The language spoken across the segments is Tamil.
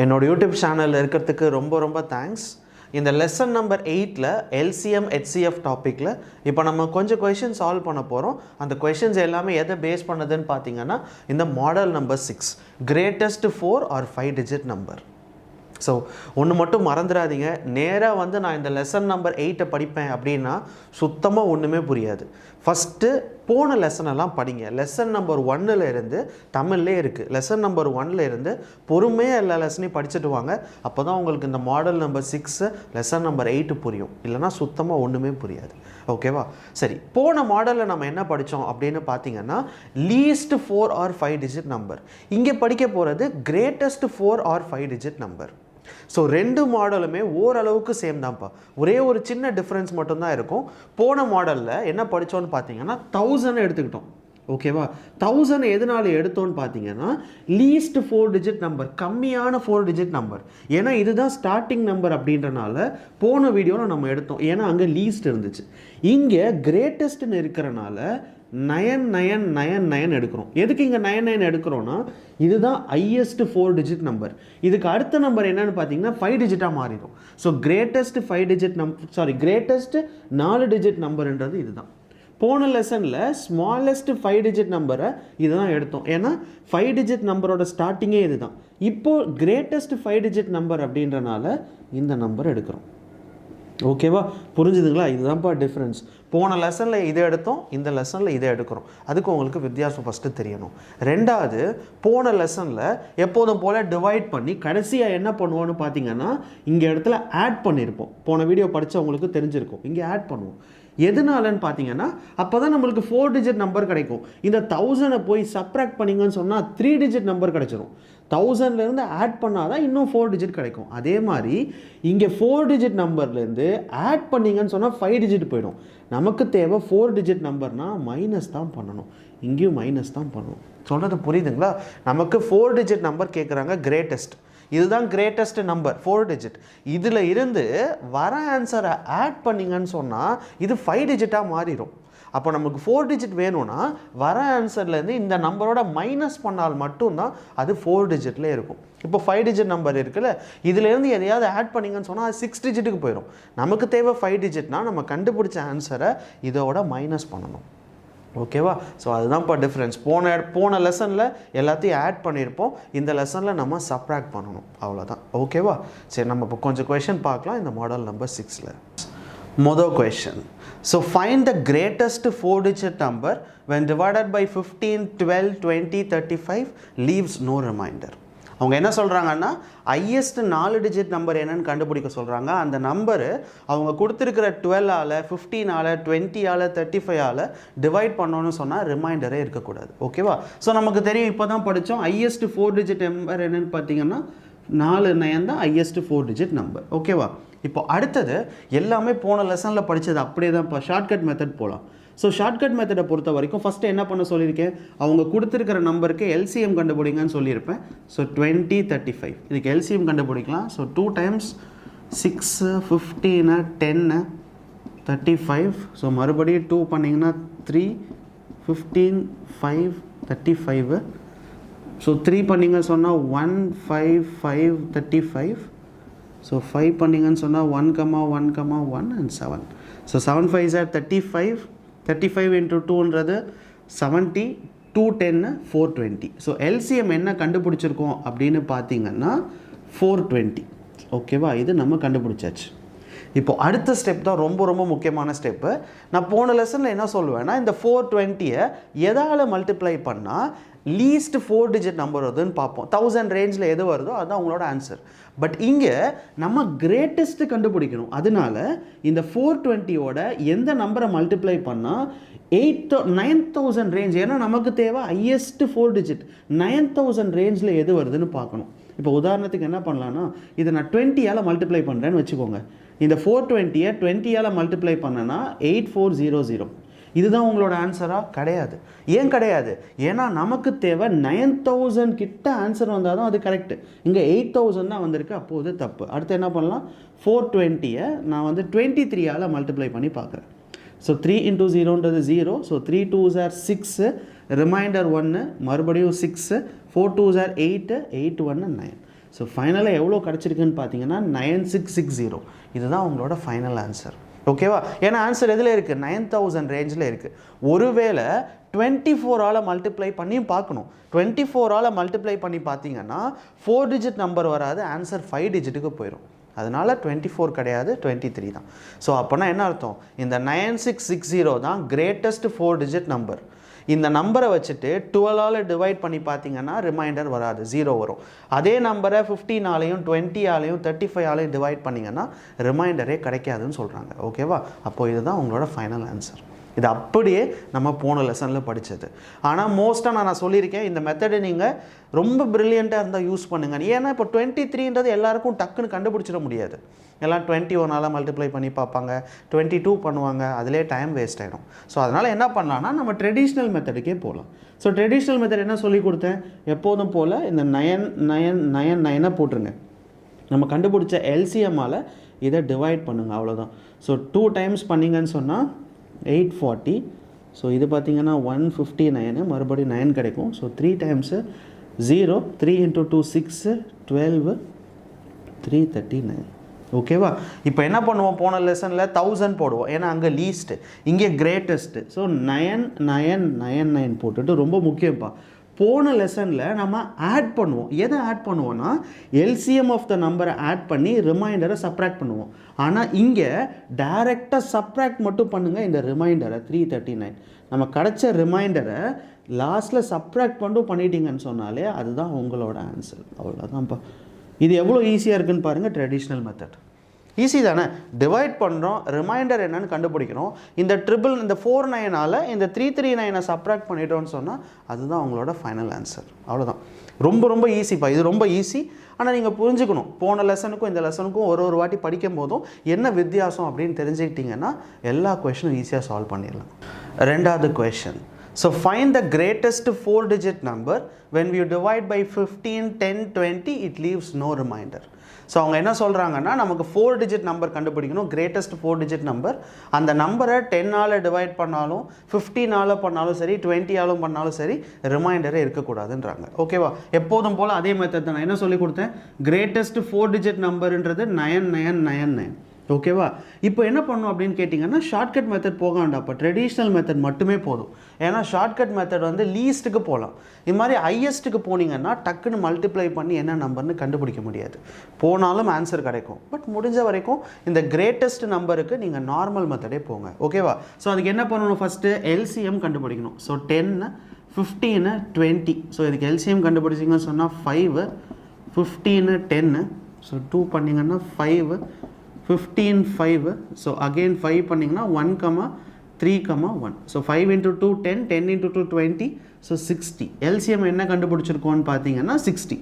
என்னோட யூடியூப் சேனலில் இருக்கிறதுக்கு ரொம்ப தேங்க்ஸ். இந்த லெசன் நம்பர் 8ல் LCM HCF டாப்பிக்கில் இப்போ நம்ம கொஞ்சம் கொஷின் சால்வ் பண்ண போகிறோம். அந்த கொஷின்ஸ் எல்லாமே எதை பேஸ் பண்ணதுன்னு பார்த்தீங்கன்னா இந்த model number 6 greatest 4 or 5 digit number. So ஒன்று மட்டும் மறந்துடாதீங்க, நேராக வந்து நான் இந்த லெசன் நம்பர் 8 படிப்பேன் அப்படின்னா சுத்தமாக ஒன்றுமே புரியாது. ஃபஸ்ட்டு போன லெசனெல்லாம் படிங்க. லெசன் நம்பர் 1ல் இருந்து தமிழ்லே இருக்குது. லெசன் நம்பர் 1ல் இருந்து பொறுமையாக எல்லா லெசனையும் படிச்சுட்டு வாங்க. அப்போ தான் உங்களுக்கு இந்த மாடல் நம்பர் 6 லெசன் நம்பர் 8 புரியும். இல்லைனா சுத்தமாக ஒன்றுமே புரியாது. ஓகேவா? சரி, போன மாடலில் நம்ம என்ன படித்தோம் அப்படின்னு பார்த்தீங்கன்னா லீஸ்ட் 4 ஆர் 5 டிஜிட் நம்பர். இங்கே படிக்க போகிறது greatest 4 or 5 digit number. So ரெண்டு மாடலுமே ஓரளவுக்கு சேம் தான்ப்பா. ஒரே ஒரு சின்ன டிஃப்ரென்ஸ் மட்டும்தான் இருக்கும். போன மாடலில் என்ன படித்தோன்னு பார்த்தீங்கன்னா 1000 எடுத்துக்கிட்டோம். ஓகேவா? 1000 எதனால எடுத்தோன்னு பார்த்தீங்கன்னா லீஸ்ட் 4 டிஜிட் நம்பர், கம்மியான 4 டிஜிட் நம்பர். ஏன்னா இதுதான் ஸ்டார்டிங் நம்பர் அப்படின்றனால போன வீடியோவில் நம்ம எடுத்தோம். ஏன்னா அங்கே லீஸ்ட் இருந்துச்சு. இங்கே கிரேட்டஸ்ட்னு இருக்கிறனால 9999 எடுக்கிறோம். எதுக்கு இங்கே 99 எடுக்கிறோன்னா இதுதான் ஹையஸ்ட் 4 டிஜிட் நம்பர். இதுக்கு அடுத்த நம்பர் என்னன்னு பார்த்தீங்கன்னா 5 டிஜிட்டாக மாறிடும். So greatest 5 digit greatest 4 digit நம்பர்ன்றது இதுதான். போன லெசனில் ஸ்மாலஸ்ட் 5 டிஜிட் நம்பரை இதுதான் எடுத்தோம். ஏன்னா 5 டிஜிட் நம்பரோட ஸ்டார்டிங்கே இதுதான். இப்போது கிரேட்டஸ்ட் 5 டிஜிட் நம்பர் அப்படின்றனால இந்த நம்பர் எடுக்கிறோம். ஓகேவா? புரிஞ்சுதுங்களா? இதுதான்ப்பா டிஃப்ரென்ஸ். போன லெசனில் இதை எடுத்தோம், இந்த லெசனில் இதை எடுக்கிறோம். அதுக்கு உங்களுக்கு வித்தியாசம் ஃபஸ்ட்டு தெரியணும். ரெண்டாவது, போன லெசனில் எப்போதும் போல் டிவைட் பண்ணி கடைசியாக என்ன பண்ணுவோன்னு பார்த்தீங்கன்னா இங்கே இடத்துல ஆட் பண்ணியிருப்போம். போன வீடியோ படித்தவங்களுக்கு தெரிஞ்சிருக்கும். இங்கே ஆட் பண்ணுவோம். எதனாலன்னு பார்த்தீங்கன்னா அப்போ தான் நம்மளுக்கு 4 டிஜிட் நம்பர் கிடைக்கும். இந்த 1000 போய் சப்ராக்ட் பண்ணிங்கன்னு சொன்னால் 3 டிஜிட் நம்பர் கிடைச்சிரும். 1000லேருந்து ஆட் பண்ணால் தான் இன்னும் 4 டிஜிட் கிடைக்கும். அதே மாதிரி இங்கே 4 டிஜிட் நம்பர்லேருந்து ஆட் பண்ணிங்கன்னு சொன்னால் 5 டிஜிட் போயிடும். நமக்கு தேவை 4 டிஜிட் நம்பர்னால் மைனஸ் தான் பண்ணணும். இங்கேயும் மைனஸ் தான் பண்ணணும். சொல்கிறது புரியுதுங்களா? நமக்கு 4 டிஜிட் நம்பர் கேட்குறாங்க, கிரேட்டஸ்ட். இதுதான் கிரேட்டஸ்ட் நம்பர் 4 டிஜிட். இதில் இருந்து வர ஆன்சரை ஆட் பண்ணிங்கன்னு சொன்னால் இது 5 டிஜிட்டாக மாறிடும். அப்போ நமக்கு 4 டிஜிட் வேணும்னா வர ஆன்சர்லேருந்து இந்த நம்பரோட மைனஸ் பண்ணால் மட்டும்தான் அது 4 டிஜிட்லேயே இருக்கும். இப்போ 5 டிஜிட் நம்பர் இருக்குல்ல, இதுலேருந்து எதையாவது ஆட் பண்ணிங்கன்னு சொன்னால் அது 6 டிஜிட்டுக்கு போயிடும். நமக்கு தேவை 5 டிஜிட்னா நம்ம கண்டுபிடிச்ச ஆன்சரை இதோட மைனஸ் பண்ணணும். ஓகேவா? ஸோ அதுதான் இப்போ டிஃப்ரென்ஸ். போன லெசனில் எல்லாத்தையும் ஆட் பண்ணியிருப்போம், இந்த லெசனில் நம்ம சப்ராக்ட் பண்ணணும். அவ்வளோதான். ஓகேவா? சரி, நம்ம இப்போ கொஞ்சம் கொஷின் பார்க்கலாம் இந்த மாடல் நம்பர் 6ல். மொதல் question. So find the greatest 4 digit number when divided by 15, 12, 20, 35 leaves no remainder. அவங்க என்ன சொல்கிறாங்கன்னா ஹையஸ்ட் 4 டிஜிட் நம்பர் என்னன்னு கண்டுபிடிக்க சொல்கிறாங்க. அந்த நம்பரு அவங்க கொடுத்துருக்கிற 12ஆல், 15ஆல், 20ஆல், 35ஆல் டிவைட் பண்ணணும்னு சொன்னால் ரிமைண்டரே இருக்கக்கூடாது. ஓகேவா? ஸோ நமக்கு தெரியும், இப்போ தான் படித்தோம், ஹையஸ்ட் 4 டிஜிட் நம்பர் என்னன்னு பார்த்தீங்கன்னா 49 தான் ஹையஸ்ட் 4 டிஜிட் நம்பர். ஓகேவா? இப்போ அடுத்தது எல்லாமே போன லெசனில் படித்தது அப்படியே தான். இப்போ ஷார்ட்கட் மெத்தட் போகலாம். ஸோ ஷார்ட்கட் மெத்தடை பொறுத்த வரைக்கும் ஃபஸ்ட்டு என்ன பண்ண சொல்லியிருக்கேன், அவங்க கொடுத்துருக்கிற நம்பருக்கு LCM கண்டுபிடிங்கன்னு சொல்லியிருப்பேன். ஸோ 20, 35 இதுக்கு LCM கண்டுபிடிக்கலாம். So 2 times 6, 15, 10, 35. ஸோ மறுபடியும் 2 பண்ணிங்கன்னா 3, 15, 5, 35. ஸோ 3 பண்ணிங்கன்னு சொன்னால் 1, 5, 5, 35. ஸோ 5 பண்ணிங்கன்னு சொன்னால் 1, 1, 1 and 7. So 7 5s are 35. 35 into 2ன்றது 70, 210, 420. So LCM என்ன கண்டுபிடிச்சிருக்கோம் அப்படின்னு பார்த்தீங்கன்னா 420. ஓகேவா? இது நம்ம கண்டுபிடிச்சாச்சு. இப்போ அடுத்த ஸ்டெப் தான் ரொம்ப முக்கியமான ஸ்டெப்பு. நான் போன லெசனில் என்ன சொல்லுவேன்னா இந்த 420-ஐ எதால் மல்டிப்ளை பண்ணால் லீஸ்ட் 4 டிஜிட் நம்பர் வருதுன்னு பார்ப்போம். 1000 ரேஞ்சில் எது வருதோ அதுதான் உங்களோட ஆன்சர். பட் இங்கே நம்ம கிரேட்டஸ்ட் கண்டுபிடிக்கணும். அதனால இந்த 420யோட எந்த நம்பரை மல்டிப்ளை பண்ணால் 9000 ரேஞ்ச், ஏன்னா நமக்கு தேவை ஹையஸ்ட் 4 டிஜிட் 9000 ரேஞ்சில் எது வருதுன்னு பார்க்கணும். இப்போ உதாரணத்துக்கு என்ன பண்ணலான்னா இதை நான் 20ஆல் மல்டிப்ளை பண்ணுறேன்னு வச்சுக்கோங்க. இந்த 420-ஐ 20ஆல் மல்டிப்ளை பண்ணனா 8400. இதுதான் உங்களோட ஆன்சராக? கிடையாது. ஏன் கிடையாது? ஏன்னா நமக்கு தேவை 9000 கிட்ட ஆன்சர் வந்தால் தான் அது கரெக்டு. இங்கே 8000 தான் வந்திருக்கு, அப்போது தப்பு. அடுத்து என்ன பண்ணலாம், 420-ஐ நான் வந்து 23ஆல் மல்டிப்ளை பண்ணி பார்க்குறேன். ஸோ 3 into 0ன்றது 0. ஸோ 3 2s are 6, ரிமைண்டர் 1, மறுபடியும் 6, 4 2s are 8, 8 1 9. ஸோ ஃபைனலாக எவ்வளோ கிடச்சிருக்குன்னு பார்த்தீங்கன்னா 9660. இதுதான் உங்களோட ஃபைனல் ஆன்சர். ஓகேவா? ஏன்னா ஆன்சர் எதில் இருக்குது? 9000 ரேஞ்சில் இருக்குது. ஒருவேளை 24ஆல் மல்டிப்ளை பண்ணியும் பார்க்கணும். 24ஆல் மல்டிப்ளை பண்ணி பார்த்தீங்கன்னா 4 டிஜிட் நம்பர் வராது, ஆன்சர் 5 டிஜிட்டுக்கு போயிடும். அதனால் 24 கிடையாது, 23 தான். ஸோ அப்போனா என்ன அர்த்தம்? இந்த 9660 தான் கிரேட்டஸ்ட் 4 டிஜிட் நம்பர். இந்த நம்பரை வச்சுட்டு 12ஆல் டிவைட் பண்ணி பார்த்தீங்கன்னா ரிமைண்டர் வராது, 0 வரும். அதே நம்பரை 15ஆலையும் 20ஆலையும் 35ஆலையும் டிவைட் பண்ணிங்கன்னா ரிமைண்டரே கிடைக்காதுன்னு சொல்கிறாங்க. ஓகேவா? அப்போது இதுதான் உங்களோட ஃபைனல் ஆன்சர். இது அப்படியே நம்ம போன லெசனில் படித்தது. ஆனால் மோஸ்ட்டாக நான் சொல்லியிருக்கேன், இந்த மெத்தடை நீங்கள் ரொம்ப ப்ரில்லியண்ட்டாக இருந்தால் யூஸ் பண்ணுங்கள். ஏன்னா இப்போ 23ன்றது எல்லாருக்கும் டக்குன்னு கண்டுபிடிச்சிட முடியாது. எல்லாம் 21ஆல் மல்டிப்ளை பண்ணி பார்ப்பாங்க, 22 பண்ணுவாங்க, அதிலே டைம் வேஸ்ட் ஆகிடும். ஸோ அதனால் என்ன பண்ணலான்னா நம்ம ட்ரெடிஷ்னல் மெத்தடுக்கே போகலாம். ஸோ ட்ரெடிஷ்னல் மெத்தட் என்ன சொல்லி கொடுத்தேன்? எப்போதும் போல் இந்த 9 போட்டுருங்க. நம்ம கண்டுபிடிச்ச எல்சிஎம்மால் இதை டிவைட் பண்ணுங்கள், அவ்வளோதான். ஸோ 2 டைம்ஸ் பண்ணிங்கன்னு சொன்னால் 840. ஸோ இது பார்த்திங்கன்னா 159, மறுபடியும் 9 கிடைக்கும். So 3 times 0, 3 × 2 6, 12, 339. ஓகேவா? இப்போ என்ன பண்ணுவோம்? போன லெசனில் 1000 போடுவோம், ஏன்னா அங்கே லீஸ்ட்டு, இங்கே கிரேட்டஸ்ட்டு. ஸோ 9999 போட்டுட்டு ரொம்ப முக்கியம்ப்பா, போன லெசனில் நம்ம ஆட் பண்ணுவோம். எதை ஆட் பண்ணுவோன்னா எல்சிஎம் ஆஃப் த நம்பரை ஆட் பண்ணி ரிமைண்டரை சப்ராக்ட் பண்ணுவோம். ஆனால் இங்கே டைரெக்டாக சப்ராக்ட் மட்டும் பண்ணுங்கள். இந்த ரிமைண்டரை 339 நம்ம கிடச்ச ரிமைண்டரை லாஸ்ட்டில் சப்ராக்ட் மட்டும் பண்ணிட்டீங்கன்னு சொன்னாலே அதுதான் உங்களோட ஆன்சர். அவ்வளோதான்ப்பா. இது எவ்வளோ ஈஸியாக இருக்குன்னு பாருங்கள். ட்ரெடிஷ்னல் மெத்தட் ஈஸி தானே? டிவைட் பண்ணுறோம், ரிமைண்டர் என்னன்னு கண்டுபிடிக்கிறோம். இந்த 449ஆல் இந்த 339 சப்ராக்ட் பண்ணிட்டோன்னு சொன்னால் அதுதான் உங்களோட ஃபைனல் ஆன்சர். அவ்வளோதான். ரொம்ப ரொம்ப ஈஸிப்பா. இது ரொம்ப ஈஸி. ஆனால் நீங்கள் புரிஞ்சுக்கணும், போன லெசனுக்கும் இந்த லெசனுக்கும் ஒரு வாட்டி படிக்கும் போதும் என்ன வித்தியாசம் அப்படின்னு தெரிஞ்சுக்கிட்டிங்கன்னா எல்லா கொஷனும் ஈஸியாக சால்வ் பண்ணிடலாம். ரெண்டாவது question. So find the greatest 4-digit number when we divide by 15, 10, 20, it leaves no remainder. So அவங்க என்ன சொல்கிறாங்கன்னா, நமக்கு 4 டிஜிட் நம்பர் கண்டுபிடிக்கணும், கிரேட்டஸ்ட் 4 டிஜிட் நம்பர். அந்த நம்பரை 10ஆல் டிவைட் பண்ணாலும் 15ஆல் பண்ணாலும் சரி, 20ஆலும் பண்ணாலும் சரி, ரிமைண்டரே இருக்கக்கூடாதுன்றாங்க. ஓகேவா? எப்போதும் போல் அதே மெத்தட் தான் நான் என்ன சொல்லி கொடுத்தேன். கிரேட்டஸ்ட் 4 டிஜிட் நம்பருன்றது 9999. ஓகேவா? இப்போ என்ன பண்ணணும் அப்படின்னு கேட்டிங்கன்னா, ஷார்ட்கட் மெத்தட் போக வேண்டாம். இப்போ ட்ரெடிஷ்னல் மெத்தட் மட்டுமே போதும். ஏன்னா ஷார்ட்கட் மெத்தட் வந்து லீஸ்ட்டுக்கு போகலாம். இது மாதிரி ஹையஸ்ட்டுக்கு போனீங்கன்னா டக்குன்னு மல்டிப்ளை பண்ணி என்ன நம்பர்னு கண்டுபிடிக்க முடியாது. போனாலும் ஆன்சர் கிடைக்கும். பட் முடிஞ்ச வரைக்கும் இந்த கிரேட்டஸ்ட் நம்பருக்கு நீங்கள் நார்மல் மெத்தடே போங்க. ஓகேவா? ஸோ அதுக்கு என்ன பண்ணணும்? ஃபஸ்ட்டு எல்சிஎம் கண்டுபிடிக்கணும். ஸோ 10, 15, 20. ஸோ இதுக்கு எல்சிஎம் கண்டுபிடிச்சிங்கன்னு சொன்னால் 5, 15, 10. ஸோ 2 பண்ணிங்கன்னா 5, 15, 5. ஸோ அகெயின் 5 பண்ணிங்கன்னா 1, 3, 1. ஸோ 5 × 2 10, 10 × 2 20. ஸோ 60. எல்சிஎம் என்ன கண்டுபிடிச்சிருக்கோன்னு பார்த்தீங்கன்னா 60.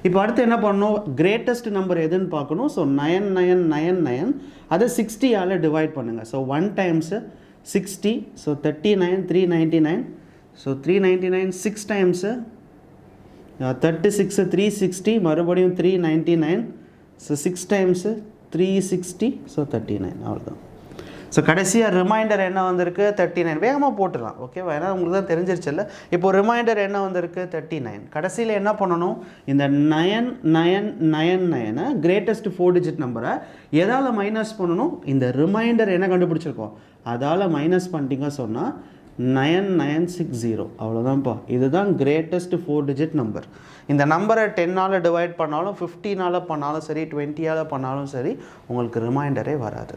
இப்போ அடுத்து என்ன பண்ணணும்? கிரேட்டஸ்ட் நம்பர் எதுன்னு பார்க்கணும். ஸோ 9999 அதை 60ஆல் டிவைட் பண்ணுங்கள். So 1 times 60. So 39, 399. So 399 6 times 36, 360. மறுபடியும் 399. So 6 times 360. ஸோ 39. அவ்வளோதான். ஸோ கடைசியாக ரிமைண்டர் என்ன வந்திருக்கு? 39. வேகமாக போட்டுடலாம். ஓகேவா? ஏன்னா உங்களுக்கு தான் தெரிஞ்சிருச்சுல்ல. இப்போ ரிமைண்டர் என்ன வந்திருக்கு? 39. கடைசியில் என்ன பண்ணணும்? இந்த 9999 கிரேட்டஸ்ட் 4 டிஜிட் நம்பரை எதால் மைனஸ் பண்ணணும்? இந்த ரிமைண்டர் என்ன கண்டுபிடிச்சிருக்கோம் அதால் மைனஸ் பண்ணிட்டீங்க சொன்னால் 9960. அவ்வளோதான்ப்பா. இதுதான் கிரேட்டஸ்ட் 4 டிஜிட் நம்பர். இந்த நம்பரை 10ஆல் டிவைட் பண்ணாலும் 15ஆல் பண்ணாலும் சரி, 20ஆல் பண்ணாலும் சரி, உங்களுக்கு ரிமைண்டரே வராது.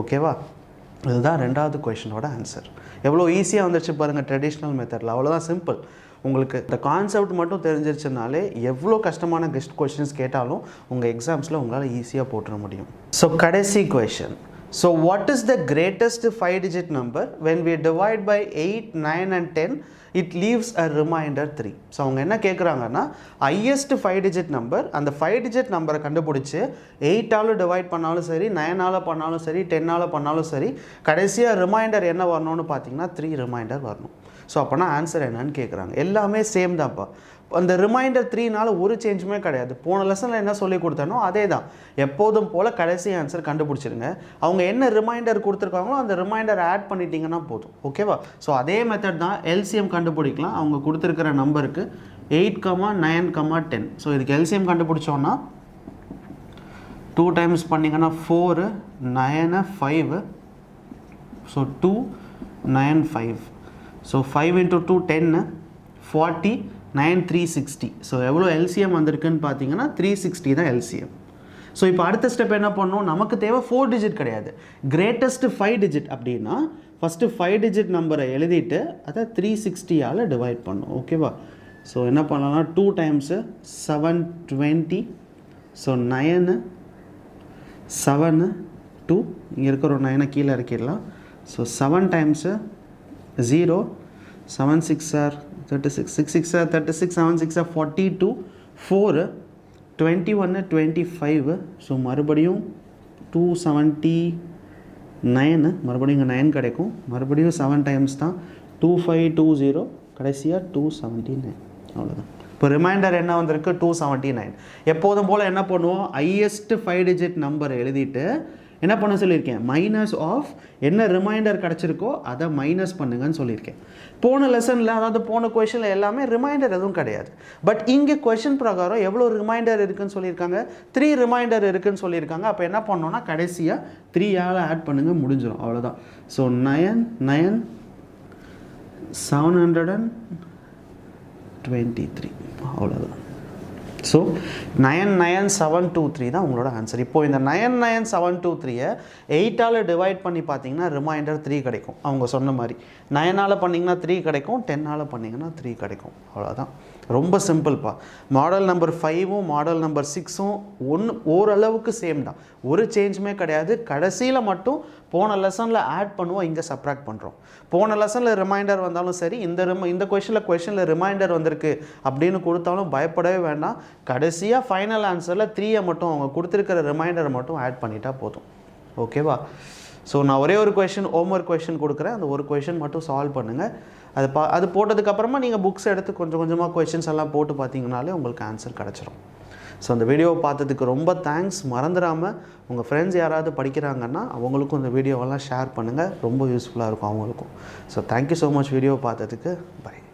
ஓகேவா? இதுதான் ரெண்டாவது கொஷனோட ஆன்சர். எவ்வளோ ஈஸியாக வந்துருச்சு பாருங்கள் ட்ரெடிஷ்னல் மெத்தடில். அவ்வளோதான், சிம்பிள். உங்களுக்கு இந்த கான்செப்ட் மட்டும் தெரிஞ்சிருச்சுனாலே எவ்வளோ கஷ்டமான கெஸ்ட் கொஷின்ஸ் கேட்டாலும் உங்கள் எக்ஸாம்ஸில் உங்களால் ஈஸியாக போட்டுற முடியும். ஸோ கடைசி question. So what is the greatest 5-digit number when we divide by 8, 9 and 10? It leaves a remainder 3. So அவங்க என்ன கேட்குறாங்கன்னா, ஹையஸ்ட் 5-digit நம்பர், அந்த 5-digit நம்பரை கண்டுபிடிச்சி 8ஆல் டிவைட் பண்ணாலும் சரி, 9ஆல் பண்ணாலும் சரி, 10ஆல் பண்ணாலும் சரி, கடைசியாக ரிமைண்டர் என்ன வரணும்னு பார்த்தீங்கன்னா 3 ரிமைண்டர் வரணும். ஸோ அப்போனா ஆன்சர் என்னன்னு கேட்குறாங்க. எல்லாமே சேம் தான்ப்பா. அந்த ரிமைண்டர் 3னால ஒரு சேஞ்சுமே கிடையாது. போன லெசனில் என்ன சொல்லி கொடுத்தனோ அதே தான். எப்போதும் போல் கடைசி ஆன்சர் கண்டுபிடிச்சிருங்க. அவங்க என்ன ரிமைண்டர் கொடுத்துருக்காங்களோ அந்த ரிமைண்டர் ஆட் பண்ணிட்டீங்கன்னா போதும். ஓகேவா? ஸோ அதே மெத்தட் தான். எல்சிஎம் கண்டுபிடிக்கலாம். அவங்க கொடுத்துருக்கிற நம்பருக்கு 8, 9, 10. ஸோ இதுக்கு எல்சிஎம் கண்டுபிடிச்சோன்னா 2 டைம்ஸ் பண்ணிங்கன்னா 4, 9, 5. ஸோ 2, 9, 5. So 5 into 2, 10, 40, 9, 360. ஸோ எவ்வளோ எல்சிஎம் வந்திருக்குன்னு பார்த்தீங்கன்னா 360 தான் எல்சிஎம். ஸோ இப்போ அடுத்த ஸ்டெப் என்ன பண்ணணும், நமக்கு தேவை 4 டிஜிட் கிடையாது, கிரேட்டஸ்ட் 5 டிஜிட். அப்படின்னா ஃபஸ்ட்டு 5 டிஜிட் நம்பரை எழுதிட்டு அதை 360ஆல் டிவைட் பண்ணணும். ஓகேவா? ஸோ என்ன பண்ணலாம்னா 2 டைம்ஸு 720. ஸோ 9, 7, 2. இங்கே இருக்கிற ஒரு 9 கீழே இறக்கிடலாம். So 7 times 0, 7 6 are 36, 6 6 are 36, 7 6 are 42, 4, 21, 25. So மறுபடியும் 279, மறுபடியும் இங்கே 9 கிடைக்கும். மறுபடியும் 7 டைம்ஸ் தான் 2520, கடைசியாக 279. அவ்வளோதான். இப்போ ரிமைண்டர் என்ன வந்திருக்கு, 279. எப்போதும் போல் என்ன பண்ணுவோம், ஹையஸ்ட் 5 டிஜிட் நம்பரை எழுதிட்டு என்ன பண்ண சொல்லியிருக்கேன், மைனஸ் ஆஃப் என்ன ரிமைண்டர் கிடச்சிருக்கோ அதை மைனஸ் பண்ணுங்கன்னு சொல்லியிருக்கேன். போன லெசனில், அதாவது போன கொஷனில் எல்லாமே ரிமைண்டர் எதுவும் கிடையாது. பட் இங்கே கொஷின் பிரகாரம் எவ்வளோ ரிமைண்டர் இருக்குதுன்னு சொல்லியிருக்காங்க, 3 ரிமைண்டர் இருக்குதுன்னு சொல்லியிருக்காங்க. அப்போ என்ன பண்ணோன்னா கடைசியாக 3ஆல் ஆட் பண்ணுங்கள், முடிஞ்சிடும். அவ்வளோதான். ஸோ 9, 9, 723. அவ்வளோதான். ஸோ 99723 தான் உங்களோட ஆன்சர். இப்போது இந்த 99723 8ஆல் டிவைட் பண்ணி பார்த்தீங்கன்னா ரிமைண்டர் 3 கிடைக்கும். அவங்க சொன்ன மாதிரி 9ஆல் பண்ணிங்கன்னா 3 கிடைக்கும், 10ஆல் பண்ணிங்கன்னா 3 கிடைக்கும். அவ்வளோதான். ரொம்ப சிம்பிள்ப்பா. மாடல் நம்பர் 5ம் மாடல் நம்பர் 6ம் ஓரளவுக்கு சேம் தான், ஒரு சேஞ்சுமே கிடையாது. கடைசியில் மட்டும் போன லெசனில் ஆட் பண்ணுவோம், இங்கே சப்ராக்ட் பண்ணுறோம். போன லெசனில் ரிமைண்டர் வந்தாலும் சரி, இந்த கொஷனில் ரிமைண்டர் வந்திருக்கு அப்படின்னு கொடுத்தாலும் பயப்படவே வேண்டாம். கடைசியாக ஃபைனல் ஆன்சரில் 3ஐ மட்டும் அவங்க கொடுத்துருக்கிற ரிமைண்டரை மட்டும் ஆட் பண்ணிட்டா போதும். ஓகேவா? ஸோ நான் ஒரே ஒரு கொஷின், ஹோம்ஒர்க் கொஷின் கொடுக்குறேன். அந்த ஒரு கொஷின் மட்டும் சால்வ் பண்ணுங்கள். அது போட்டதுக்கப்புறமா நீங்கள் புக்ஸ் எடுத்து கொஞ்சம் கொஞ்சமாக கொஷின்ஸ் எல்லாம் போட்டு பார்த்தீங்கனாலே உங்களுக்கு ஆன்சர் கிடச்சிரும். ஸோ அந்த வீடியோவை பார்த்ததுக்கு ரொம்ப தேங்க்ஸ். மறந்துடாமல் உங்கள் ஃப்ரெண்ட்ஸ் யாராவது படிக்கிறாங்கன்னா அவங்களுக்கும் இந்த வீடியோவெல்லாம் ஷேர் பண்ணுங்கள், ரொம்ப யூஸ்ஃபுல்லாக இருக்கும் அவங்களுக்கும். So thank you so much video பார்த்ததுக்கு. பை.